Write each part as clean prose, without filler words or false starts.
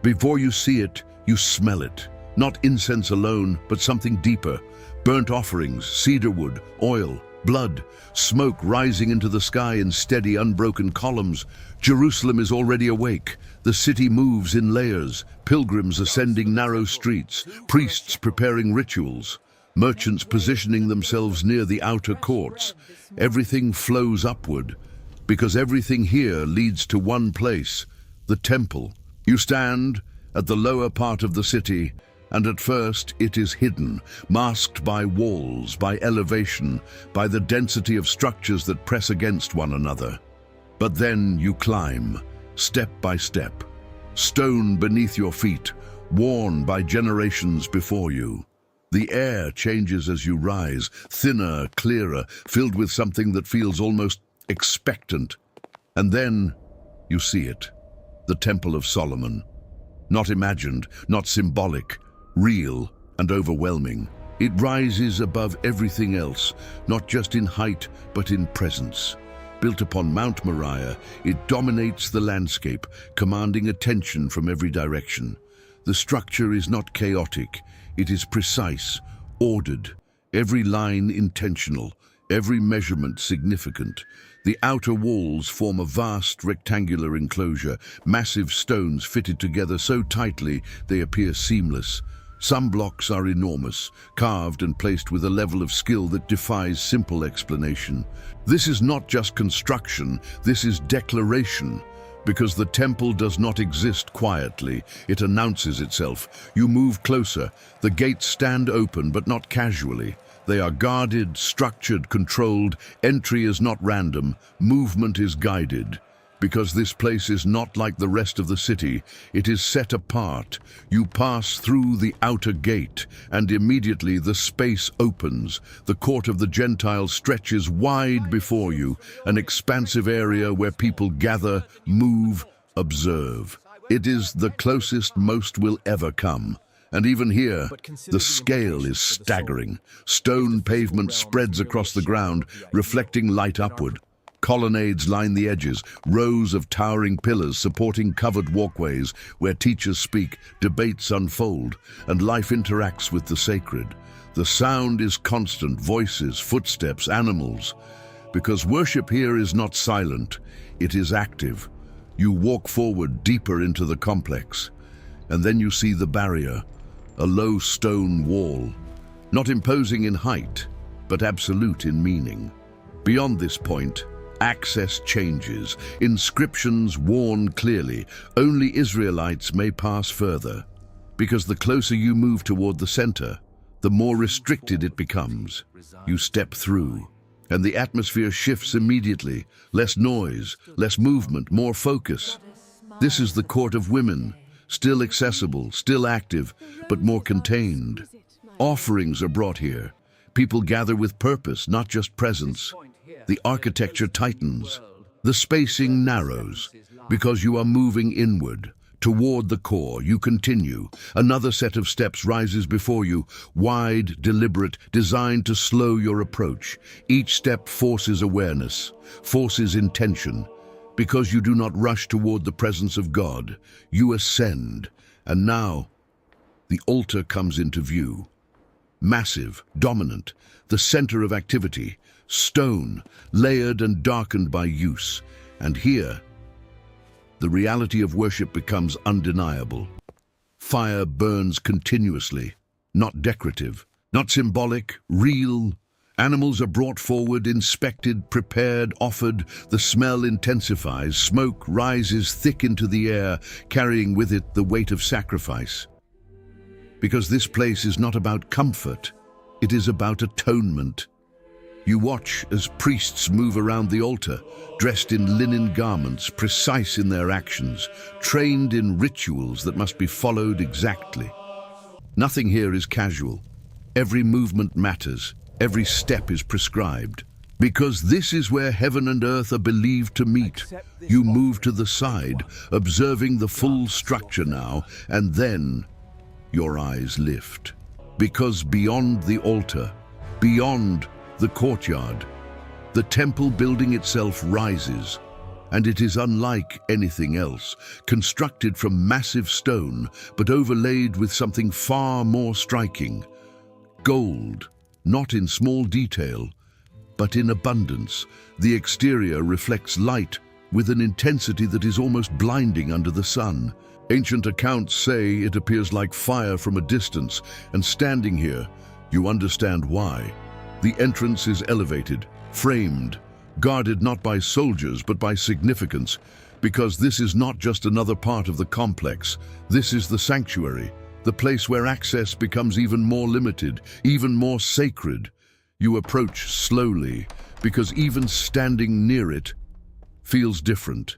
Before you see it, you smell it. Not incense alone, but something deeper. Burnt offerings, cedar wood, oil, blood, smoke rising into the sky in steady, unbroken columns. Jerusalem is already awake. The city moves in layers, pilgrims ascending narrow streets, priests preparing rituals, merchants positioning themselves near the outer courts. Everything flows upward, because everything here leads to one place, the temple. You stand at the lower part of the city, and at first it is hidden, masked by walls, by elevation, by the density of structures that press against one another. But then you climb, step by step, stone beneath your feet, worn by generations before you. The air changes as you rise, thinner, clearer, filled with something that feels almost expectant. And then you see it, the Temple of Solomon. Not imagined, not symbolic, real and overwhelming. It rises above everything else, not just in height, but in presence. Built upon Mount Moriah, it dominates the landscape, commanding attention from every direction. The structure is not chaotic, it is precise, ordered, every line intentional, every measurement significant. The outer walls form a vast rectangular enclosure, massive stones fitted together so tightly they appear seamless. Some blocks are enormous, carved and placed with a level of skill that defies simple explanation. This is not just construction, this is declaration. Because the temple does not exist quietly, it announces itself. You move closer, the gates stand open but not casually. They are guarded, structured, controlled. Entry is not random, movement is guided. Because this place is not like the rest of the city, it is set apart. You pass through the outer gate, and immediately the space opens. The court of the Gentiles stretches wide before you, an expansive area where people gather, move, observe. It is the closest most will ever come. And even here, the scale is staggering. Stone pavement spreads across the ground, reflecting light upward. Colonnades line the edges, rows of towering pillars supporting covered walkways where teachers speak, debates unfold, and life interacts with the sacred. The sound is constant, voices, footsteps, animals. Because worship here is not silent, it is active. You walk forward deeper into the complex, and then you see the barrier, a low stone wall, not imposing in height, but absolute in meaning. Beyond this point, access changes, inscriptions warn clearly, only Israelites may pass further. Because the closer you move toward the center, the more restricted it becomes. You step through, and the atmosphere shifts immediately. Less noise, less movement, more focus. This is the court of women, still accessible, still active, but more contained. Offerings are brought here. People gather with purpose, not just presence. The architecture tightens. The spacing narrows. Because you are moving inward, toward the core, you continue. Another set of steps rises before you, wide, deliberate, designed to slow your approach. Each step forces awareness, forces intention. Because you do not rush toward the presence of God, you ascend. And now, the altar comes into view. Massive, dominant, the center of activity, stone, layered and darkened by use. And here, the reality of worship becomes undeniable. Fire burns continuously, not decorative, not symbolic, real. Animals are brought forward, inspected, prepared, offered. The smell intensifies, smoke rises thick into the air, carrying with it the weight of sacrifice. Because this place is not about comfort, it is about atonement. You watch as priests move around the altar, dressed in linen garments, precise in their actions, trained in rituals that must be followed exactly. Nothing here is casual. Every movement matters. Every step is prescribed. Because this is where heaven and earth are believed to meet. You move to the side, observing the full structure now, and then your eyes lift. Because beyond the altar, beyond the courtyard, the temple building itself rises, And it is unlike anything else, constructed from massive stone, but overlaid with something far more striking. Gold, not in small detail, but in abundance. The exterior reflects light with an intensity that is almost blinding under the sun. Ancient accounts say it appears like fire from a distance, and standing here, you understand why. The entrance is elevated, framed, guarded not by soldiers but by significance, because this is not just another part of the complex. This is the sanctuary, the place where access becomes even more limited, even more sacred. You approach slowly, because even standing near it feels different.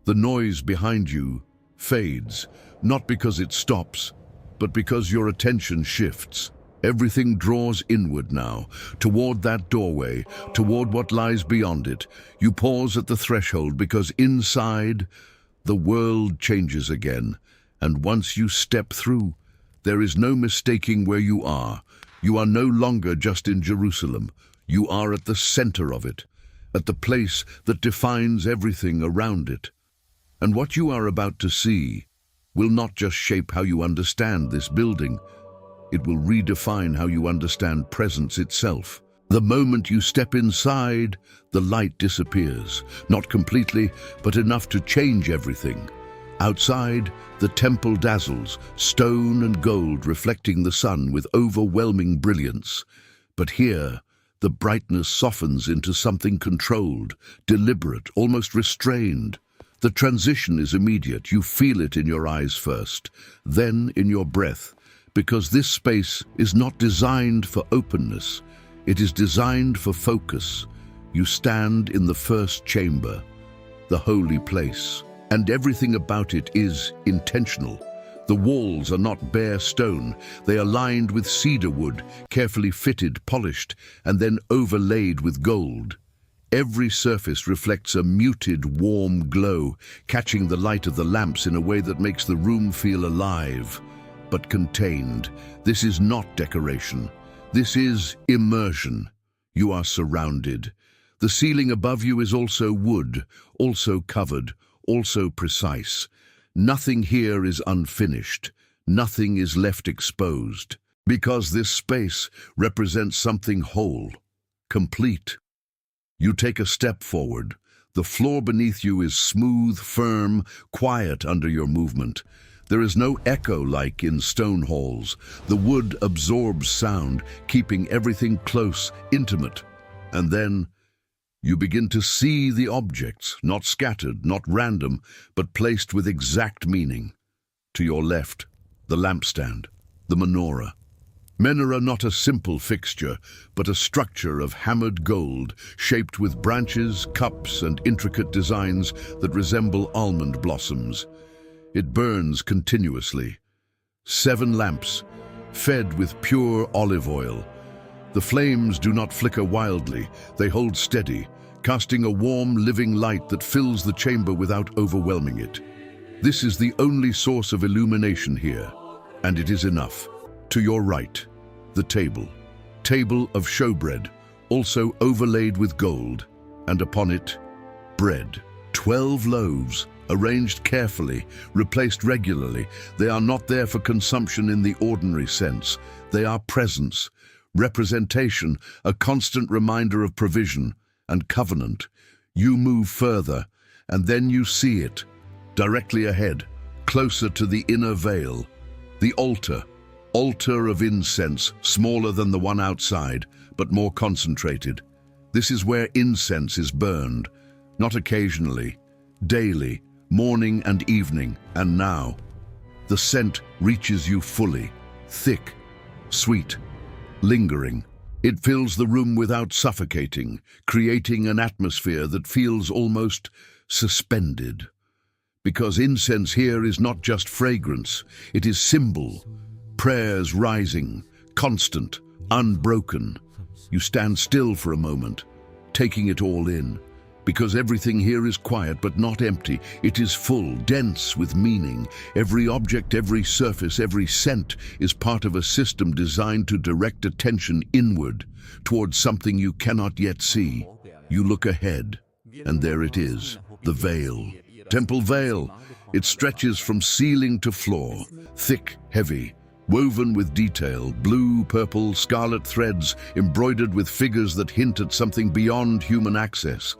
The noise behind you fades, not because it stops, but because your attention shifts. Everything draws inward now, toward that doorway, toward what lies beyond it. You pause at the threshold because inside, the world changes again. And once you step through, there is no mistaking where you are. You are no longer just in Jerusalem. You are at the center of it, at the place that defines everything around it. And what you are about to see will not just shape how you understand this building. It will redefine how you understand presence itself. The moment you step inside, the light disappears. Not completely, but enough to change everything. Outside, the temple dazzles, stone and gold reflecting the sun with overwhelming brilliance. But here, the brightness softens into something controlled, deliberate, almost restrained. The transition is immediate. You feel it in your eyes first, then in your breath. Because this space is not designed for openness, it is designed for focus. You stand in the first chamber, the holy place, and everything about it is intentional. The walls are not bare stone, they are lined with cedar wood, carefully fitted, polished, and then overlaid with gold. Every surface reflects a muted, warm glow, catching the light of the lamps in a way that makes the room feel alive, but contained. This is not decoration. This is immersion. You are surrounded. The ceiling above you is also wood, also covered, also precise. Nothing here is unfinished. Nothing is left exposed. Because this space represents something whole, complete. You take a step forward. The floor beneath you is smooth, firm, quiet under your movement. There is no echo like in stone halls. The wood absorbs sound, keeping everything close, intimate. And then you begin to see the objects, not scattered, not random, but placed with exact meaning. To your left, the lampstand, the menorah. Menorah not a simple fixture, but a structure of hammered gold, shaped with branches, cups, and intricate designs that resemble almond blossoms. It burns continuously. 7 lamps, fed with pure olive oil. The flames do not flicker wildly, they hold steady, casting a warm, living light that fills the chamber without overwhelming it. This is the only source of illumination here, and it is enough. To your right, the table of showbread, also overlaid with gold, and upon it, bread. 12 loaves, arranged carefully, replaced regularly. They are not there for consumption in the ordinary sense. They are presence, representation, a constant reminder of provision and covenant. You move further, and then you see it, directly ahead, closer to the inner veil, the altar of incense, smaller than the one outside, but more concentrated. This is where incense is burned, not occasionally, daily, morning and evening, and now. The scent reaches you fully, thick, sweet, lingering. It fills the room without suffocating, creating an atmosphere that feels almost suspended. Because incense here is not just fragrance, it is symbol, prayers rising, constant, unbroken. You stand still for a moment, taking it all in. Because everything here is quiet but not empty. It is full, dense with meaning. Every object, every surface, every scent is part of a system designed to direct attention inward, towards something you cannot yet see. You look ahead, and there it is. The veil. Temple veil. It stretches from ceiling to floor, thick, heavy, woven with detail, blue, purple, scarlet threads embroidered with figures that hint at something beyond human access.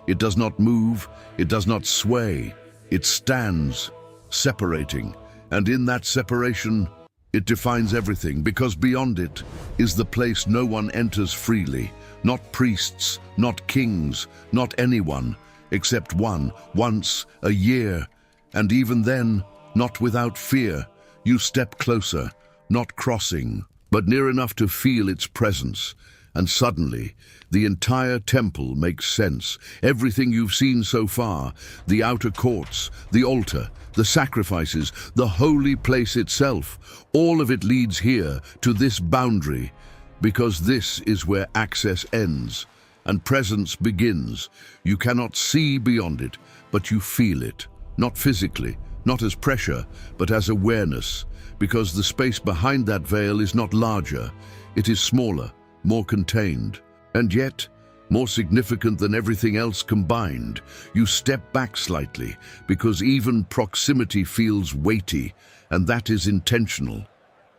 It does not move, it does not sway, it stands, separating, and in that separation, it defines everything, because beyond it is the place no one enters freely, not priests, not kings, not anyone, except one, once a year, and even then, not without fear. You step closer, not crossing, but near enough to feel its presence, and suddenly, the entire temple makes sense. Everything you've seen so far, the outer courts, the altar, the sacrifices, the holy place itself, all of it leads here to this boundary, because this is where access ends and presence begins. You cannot see beyond it, but you feel it, not physically, not as pressure, but as awareness, because the space behind that veil is not larger, it is smaller, more contained, and yet more significant than everything else combined. You step back slightly, because even proximity feels weighty, and that is intentional.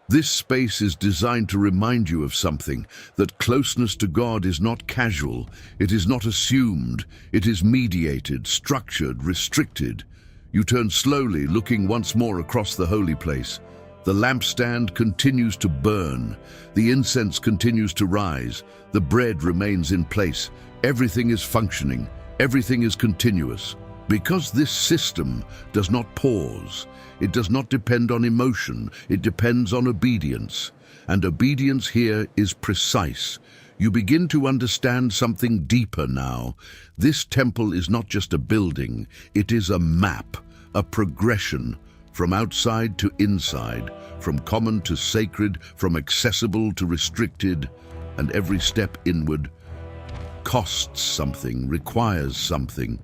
This space is designed to remind you of something, that closeness to God is not casual, it is not assumed, it is mediated, structured, restricted. You turn slowly, looking once more across the holy place. The lampstand continues to burn, the incense continues to rise, the bread remains in place, everything is functioning, everything is continuous. Because this system does not pause, it does not depend on emotion, it depends on obedience. And obedience here is precise. You begin to understand something deeper now. This temple is not just a building, it is a map, a progression, from outside to inside, from common to sacred, from accessible to restricted, and every step inward costs something, requires something.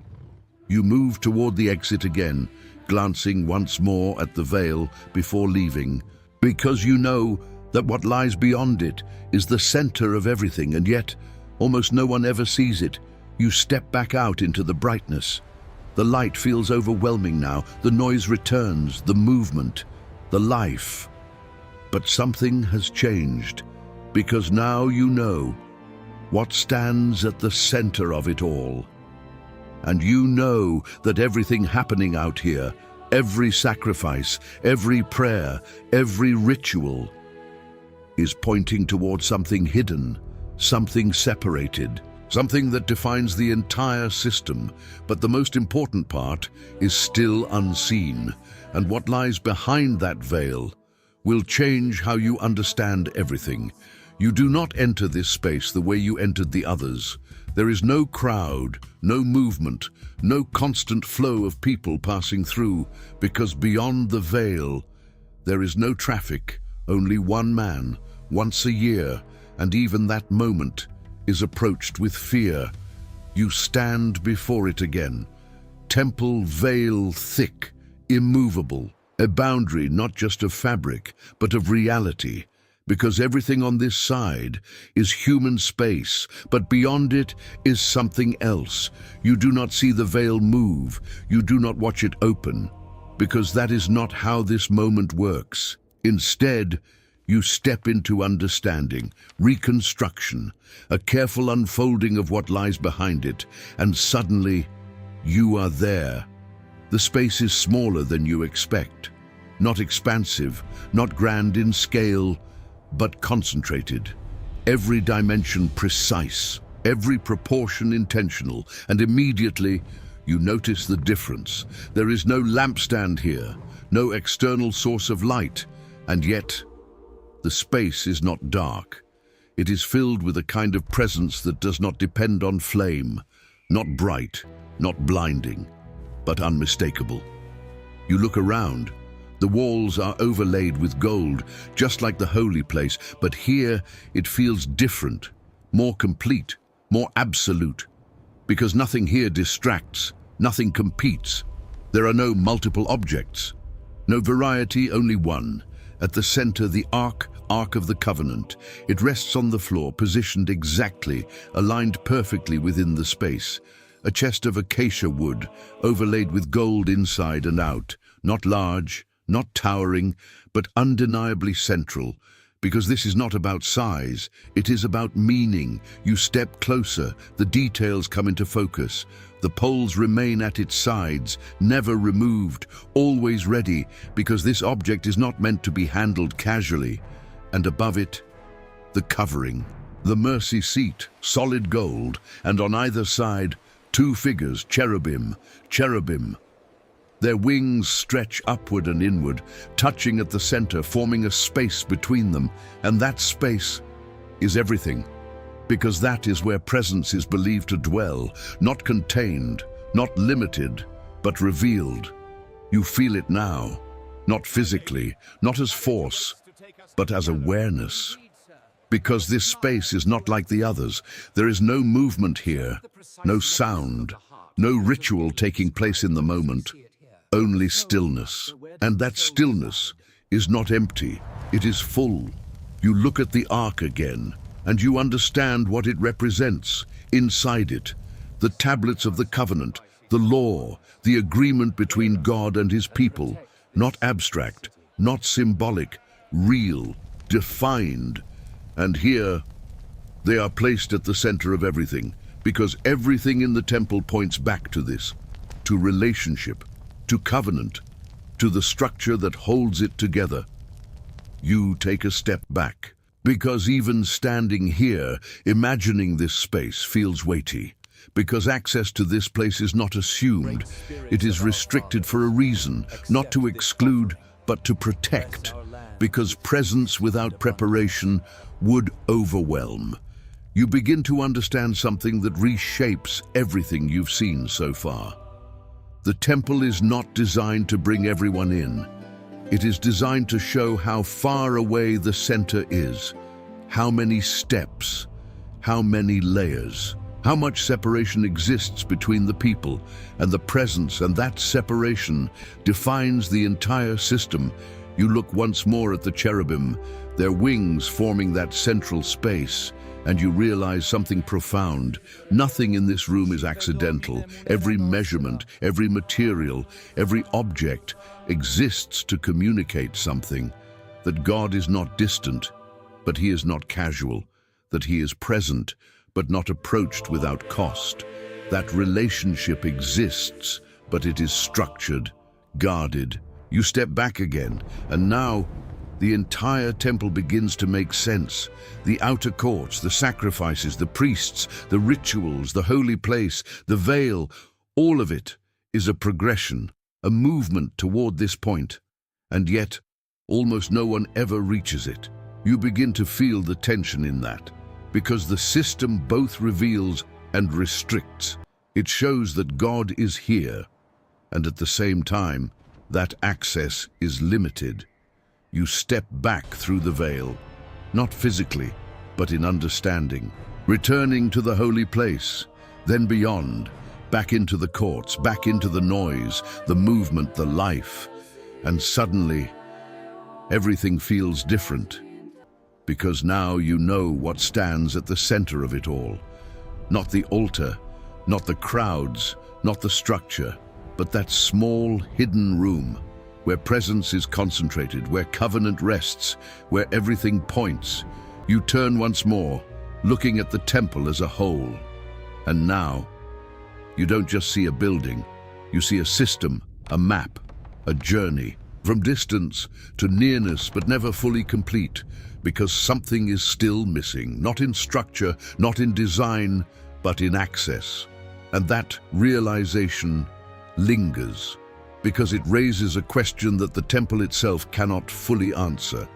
You move toward the exit again, glancing once more at the veil before leaving, because you know that what lies beyond it is the center of everything, and yet almost no one ever sees it. You step back out into the brightness. The light feels overwhelming now, the noise returns, the movement, the life. But something has changed, because now you know what stands at the center of it all. And you know that everything happening out here, every sacrifice, every prayer, every ritual, is pointing towards something hidden, something separated, something that defines the entire system. But the most important part is still unseen, and what lies behind that veil will change how you understand everything. You do not enter this space the way you entered the others. There is no crowd, no movement, no constant flow of people passing through, because beyond the veil, there is no traffic, only one man, once a year, and even that moment is approached with fear. You stand before it again. Temple veil thick, immovable, a boundary not just of fabric, but of reality. Because everything on this side is human space, but beyond it is something else. You do not see the veil move, you do not watch it open, because that is not how this moment works. Instead, you step into understanding, reconstruction, a careful unfolding of what lies behind it, and suddenly, you are there. The space is smaller than you expect, not expansive, not grand in scale, but concentrated. Every dimension precise, every proportion intentional, and immediately you notice the difference. There is no lampstand here, no external source of light, and yet the space is not dark. It is filled with a kind of presence that does not depend on flame, not bright, not blinding, but unmistakable. You look around. The walls are overlaid with gold, just like the holy place, but here it feels different, more complete, more absolute, because nothing here distracts, nothing competes. There are no multiple objects, no variety, only one. At the center, the Ark of the Covenant. It rests on the floor, positioned exactly, aligned perfectly within the space. a chest of acacia wood, overlaid with gold inside and out, not large, not towering, but undeniably central, because this is not about size, it is about meaning. You step closer, the details come into focus. The poles remain at its sides, never removed, always ready, because this object is not meant to be handled casually. And above it, the covering, the mercy seat, solid gold, and on either side, two figures, cherubim. Their wings stretch upward and inward, touching at the center, forming a space between them, and that space is everything, because that is where presence is believed to dwell, not contained, not limited, but revealed. You feel it now, not physically, not as force, but as awareness. Because this space is not like the others. There is no movement here, no sound, no ritual taking place in the moment. Only stillness. And that stillness is not empty, it is full. You look at the ark again, and you understand what it represents. Inside it, the tablets of the covenant, the law, the agreement between God and his people, not abstract, not symbolic, real, defined. And here, they are placed at the center of everything, because everything in the temple points back to this, to relationship, to covenant, to the structure that holds it together. You take a step back, because even standing here, imagining this space feels weighty, because access to this place is not assumed. It is restricted for a reason, not to exclude, but to protect, because presence without preparation would overwhelm. You begin to understand something that reshapes everything you've seen so far. The temple is not designed to bring everyone in. It is designed to show how far away the center is, how many steps, how many layers, how much separation exists between the people and the presence, and that separation defines the entire system. You look once more at the cherubim, their wings forming that central space, and you realize something profound. Nothing in this room is accidental. Every measurement, every material, every object exists to communicate something. That God is not distant, but he is not casual. That he is present, but not approached without cost. That relationship exists, but it is structured, guarded. You step back again, and now the entire temple begins to make sense. The outer courts, the sacrifices, the priests, the rituals, the holy place, the veil, all of it is a progression, a movement toward this point. And yet, almost no one ever reaches it. You begin to feel the tension in that, because the system both reveals and restricts. It shows that God is here, and at the same time, that access is limited. You step back through the veil, not physically, but in understanding, returning to the holy place, then beyond, back into the courts, back into the noise, the movement, the life. And suddenly, everything feels different, because now you know what stands at the center of it all. Not the altar, not the crowds, not the structure, but that small, hidden room, where presence is concentrated, where covenant rests, where everything points. You turn once more, looking at the temple as a whole. And now, you don't just see a building, you see a system, a map, a journey, from distance to nearness, but never fully complete, because something is still missing, not in structure, not in design, but in access. And that realization lingers, because it raises a question that the temple itself cannot fully answer.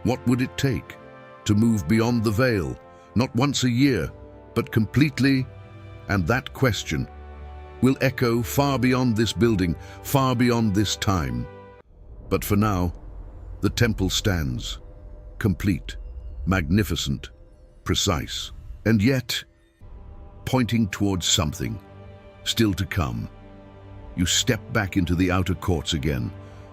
What would it take to move beyond the veil, not once a year, but completely? And that question will echo far beyond this building, far beyond this time. But for now, the temple stands, complete, magnificent, precise, and yet pointing towards something still to come. You step back into the outer courts again.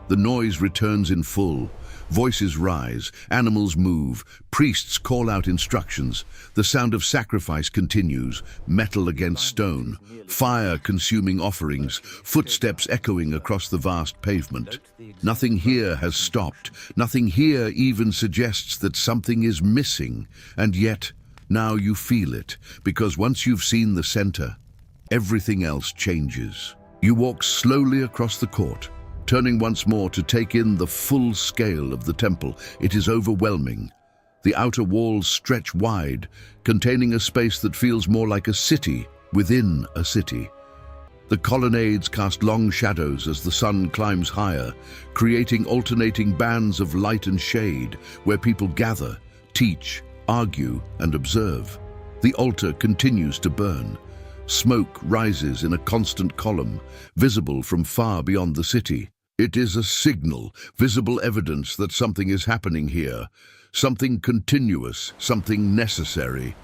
The noise returns in full. Voices rise, animals move, priests call out instructions. The sound of sacrifice continues, metal against stone, fire consuming offerings, footsteps echoing across the vast pavement. Nothing here has stopped. Nothing here even suggests that something is missing. And yet, now you feel it, because once you've seen the center, everything else changes. You walk slowly across the court, turning once more to take in the full scale of the temple. It is overwhelming. The outer walls stretch wide, containing a space that feels more like a city within a city. The colonnades cast long shadows as the sun climbs higher, creating alternating bands of light and shade where people gather, teach, argue, and observe. The altar continues to burn. Smoke rises in a constant column, visible from far beyond the city. It is a signal, visible evidence that something is happening here, something continuous, something necessary.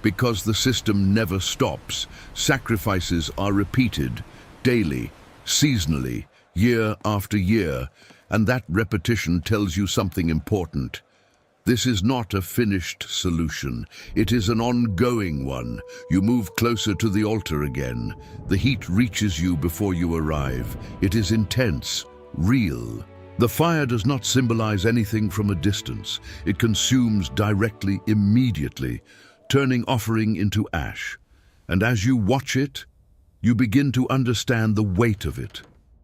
Because the system never stops, sacrifices are repeated, daily, seasonally, year after year, and that repetition tells you something important. This is not a finished solution. It is an ongoing one. You move closer to the altar again. The heat reaches you before you arrive. It is intense, real. The fire does not symbolize anything from a distance. It consumes directly, immediately, turning offering into ash. And as you watch it, you begin to understand the weight of it.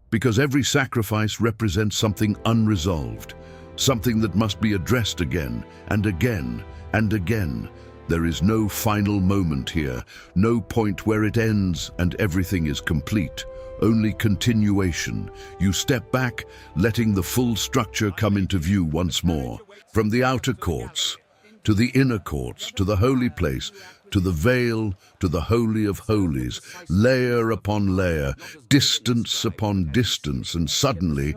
Because every sacrifice represents something unresolved, something that must be addressed again and again and again. There is no final moment here, no point where it ends and everything is complete. Only continuation. You step back, letting the full structure come into view once more. From the outer courts, to the inner courts, to the holy place, to the veil, to the Holy of Holies, layer upon layer, distance upon distance, and suddenly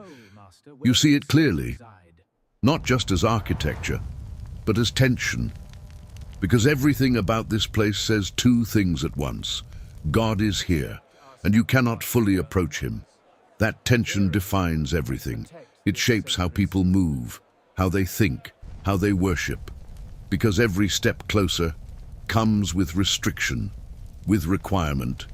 you see it clearly, not just as architecture, but as tension. Because everything about this place says two things at once. God is here, and you cannot fully approach him. That tension defines everything. It shapes how people move, how they think, how they worship. Because every step closer comes with restriction, with requirement,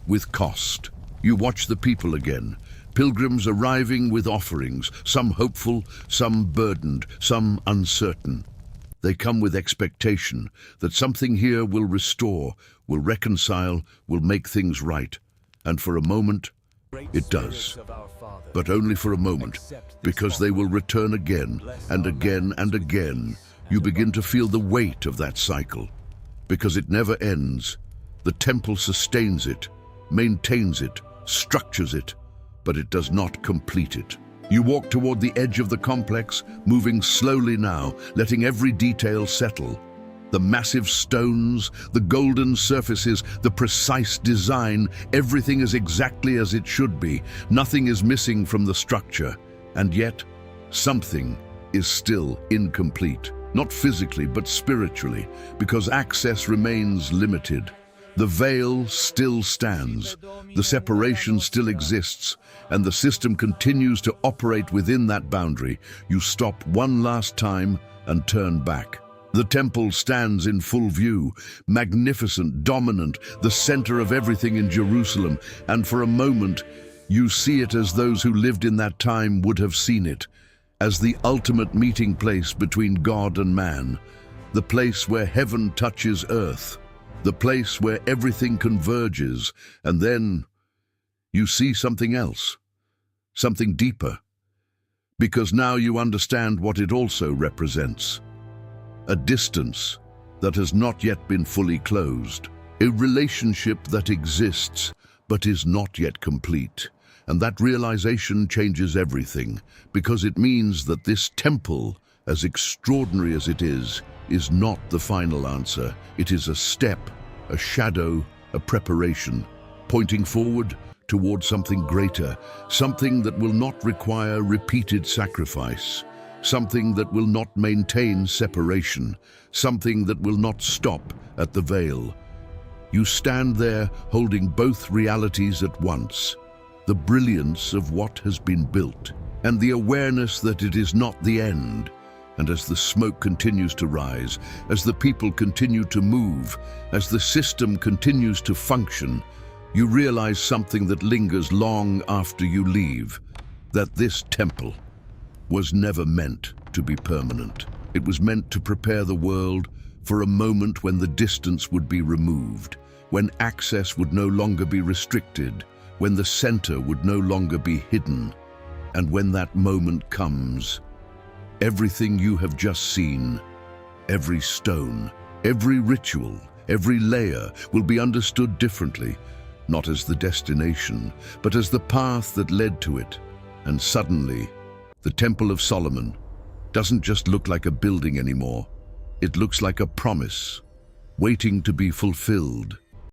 with cost. You watch the people again, pilgrims arriving with offerings, some hopeful, some burdened, some uncertain. They come with expectation that something here will restore, will reconcile, will make things right. And for a moment, it does. But only for a moment, because they will return again and again and again. You begin to feel the weight of that cycle. Because it never ends. The temple sustains it, maintains it, structures it, but it does not complete it. You walk toward the edge of the complex, moving slowly now, letting every detail settle. The massive stones, the golden surfaces, the precise design, everything is exactly as it should be. Nothing is missing from the structure. And yet, something is still incomplete. Not physically, but spiritually, because access remains limited. The veil still stands, the separation still exists, and the system continues to operate within that boundary. You stop one last time and turn back. The temple stands in full view, magnificent, dominant, the center of everything in Jerusalem, and for a moment, you see it as those who lived in that time would have seen it, as the ultimate meeting place between God and man, the place where heaven touches earth, the place where everything converges, and then you see something else, something deeper, because now you understand what it also represents. A distance that has not yet been fully closed, a relationship that exists but is not yet complete. And that realization changes everything, because it means that this temple, as extraordinary as it is not the final answer. It is a step, a shadow, a preparation, pointing forward toward something greater, something that will not require repeated sacrifice, something that will not maintain separation, something that will not stop at the veil. You stand there holding both realities at once. The brilliance of what has been built, and the awareness that it is not the end. And as the smoke continues to rise, as the people continue to move, as the system continues to function, you realize something that lingers long after you leave, that this temple was never meant to be permanent. It was meant to prepare the world for a moment when the distance would be removed, when access would no longer be restricted, when the center would no longer be hidden. And when that moment comes, everything you have just seen, every stone, every ritual, every layer will be understood differently, not as the destination, but as the path that led to it. And suddenly, the Temple of Solomon doesn't just look like a building anymore. It looks like a promise, waiting to be fulfilled.